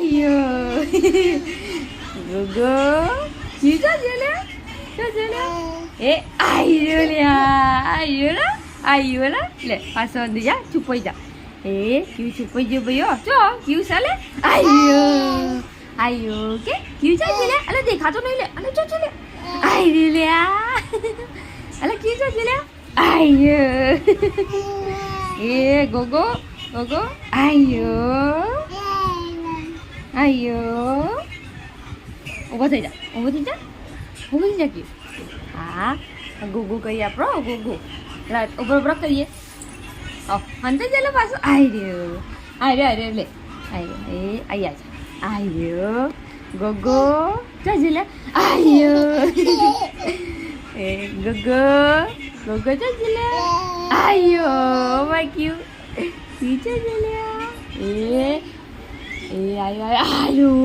അയ്യോ ഗോഗോ ചെല്ലേ അയ്യോലാ അയ്യോടാ അയ്യോടാ લે પાછો અંદર જા છુપાઈ જા ક્યુ છુપાઈ ગયો ભાઈઓ જો ક્યુ ચાલે અയ്યો અയ്યો કે ક્યુ ચાલે લે અલે દેખાતો નહીં લે અલે જો ચાલે અയ്યોલા અલે ક્યુ ચાલે લે અയ്યો ગોગો ગોગો અയ്યો અയ്યો ઊભો થઈ જા ઊભો થઈ જા ઊભો થઈ જા ક્યુ હા ગોગો કહીએ આપણો ગોગો રાઈટ ઉભરો કરીએ અંતે ચાલો પાછું આવી રહ્યો લે અહીંયા છે આવ્યો ગોગો ચાજી લે આવ્યો ગોગો ગોગો ચાજી લે આવ્યો વાગ્યું ચાજી લે આવ્યો આવ્યો